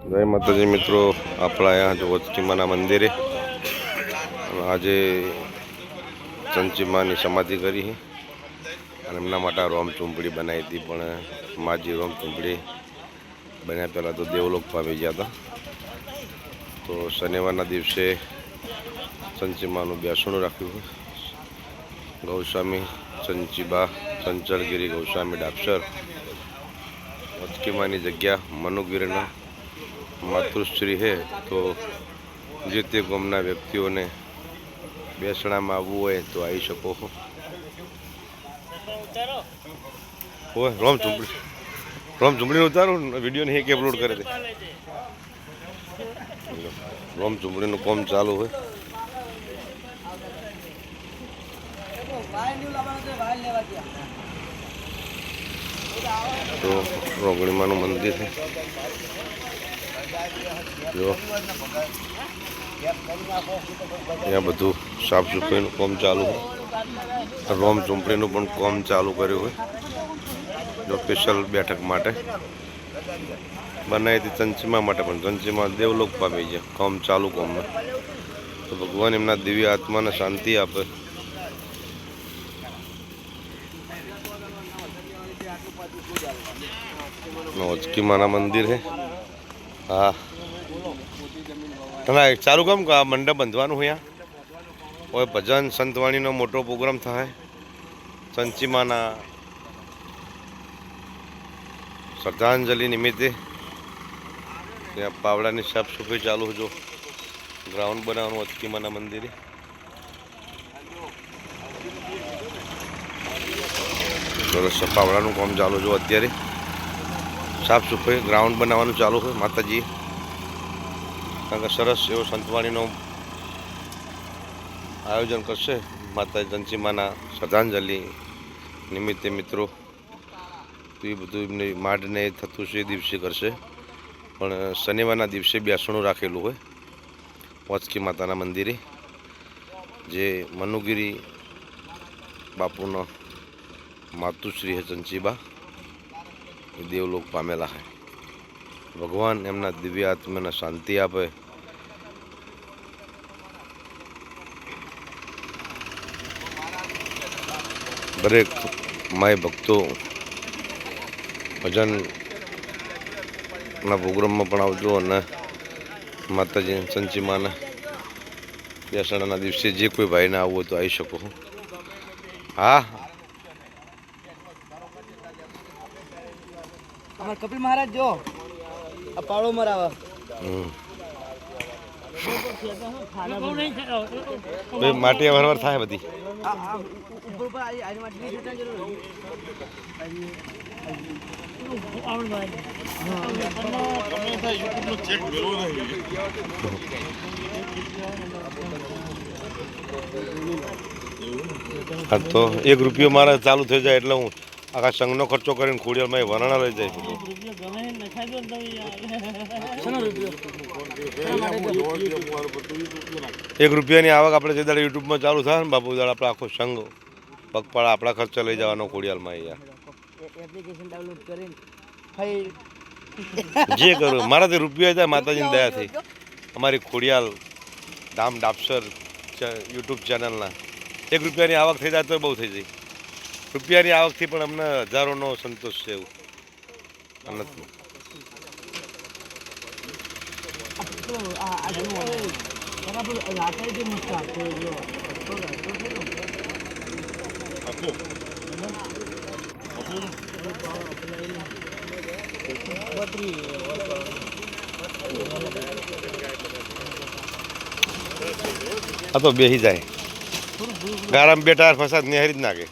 जय माताजी मित्रों, अपना यहाँ जो चंचीमा मंदिर है आज चंचीमा की समाधि करी है एमना माटे रोम चूंपड़ी बनाई थी पण माजी रोम चूंपड़ी बन्या पहला तो देवलोक पामी गया था। तो शनिवार दिवसे चंचीमा बेसणु राख्यु। गौस्वामी चंचीबा चंचलगिरी गौस्वामी डापसर वचकीमा जग्या मनुगिरीना मातृश्री है। तो जे ते गामना व्यक्तिओं ने बेसणा में आववुं होय तो आई शको हो। रोम चूंपड़ी उतारो वीडियो नहीं कि अपलोड करे थे। रोम चूंपड़ी नु काम चालू है। तो रोगणी मानु मंदिर है जो यहाँ बधु साफ सफाई काम चालू है। रोम चूंपड़ी काम चालू कर्यु है जो स्पेशल बैठक माटे बनाई थी चंचीमा माटे पण चंचीमा देवलोक पामी गया काम चालू काम में। तो भगवान एमना दिव्य आत्मा ने शांति आपे। वचकीमा मंदिर है। हाँ तमे चालू कम का मंडप बंधवानुं है। और भजन संतवाणी नो मोटो प्रोग्राम थाय चंचीमा श्रद्धांजलि निमित्ते। त्या पावड़ा की साफ सफाई चालू है जो ग्राउंड बनावવાનું वचकीमा मंदिर सरस पावड़ा काम चालू जो अत्यारे साफ सफाई ग्राउंड बनावવાનું चालू है माताजी कारण सरस एवं संतवाणी आयोजन करशे माता चंचीमा श्रद्धांजलि निमित्ते। मित्रों तो ये बधु एमनी माड ने थतुं छे दिवसे करशे पण शनिवार दिवसे बेसणुं राखेलुं होय वचकी माता मंदिरे जे मनुगिरी बापूनो मातुश्री है चंचीबा देवलोक पामेला है। भगवान एमना दिव्य आत्मा ने शांति आपे। दरेक माय भक्तों भजन प्रोग्राम में पण आवजो अने माताजी चंचीमा बेसणा दिवसे जे कोई भाई ने आववुं तो आई शको। हाँ हमारे कपिल महाराज जो पाड़ो मरावा माटी वरवर थाय बधी ऊपर पर आई माटी नहीं छूटना जरूर हाँ तो 1 रुपयो मारे चालू थी जाए एटले हूँ आखा संघनो खर्चो करीने खोडियाल में वरણા लई जाय। 1 रुपयानी आवक आपणे जे दाड़े यूट्यूब में चालू थाय ने बापू दाड़ आपणे आखो संघ पगपाळा आपणा खर्चा लई जवानो खोडियाल में यार एप्लिकेशन डाउनलोड करीने भाई जे करो मारा ते रुपया जाय माताजी दया थी। अमारी खोडियाल धाम डापसर यूट्यूब चैनल 1 रुपयानी आवक थी जाए तो बहु थी जाए। रुपयानी आवक थी पण अमने हजारों संतोष है। हाँ तो बेही जाए गारा में बेटा फसाद नेहरी नागे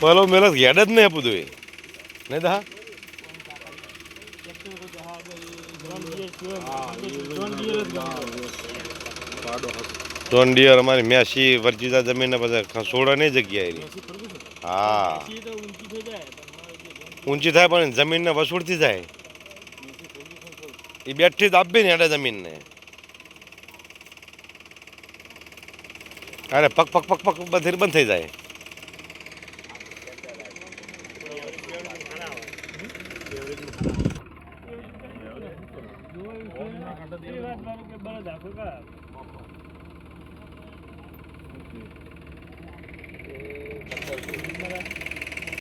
पहलो मेलस गेड ज नहीं आपू नहीं था। टोंडियर हमारी म्यासी वर्जिता जमीन खसोड़ा नहीं जग्या। हाँ ऊंची थाय पण जमीन ने वसूड़ती जाए ये बैठी दाबी ने हेडे जमीन ने। अरे पक पक पक पक बंद थी जाए। એ વાત મારું કે બળદ આખું કરાવે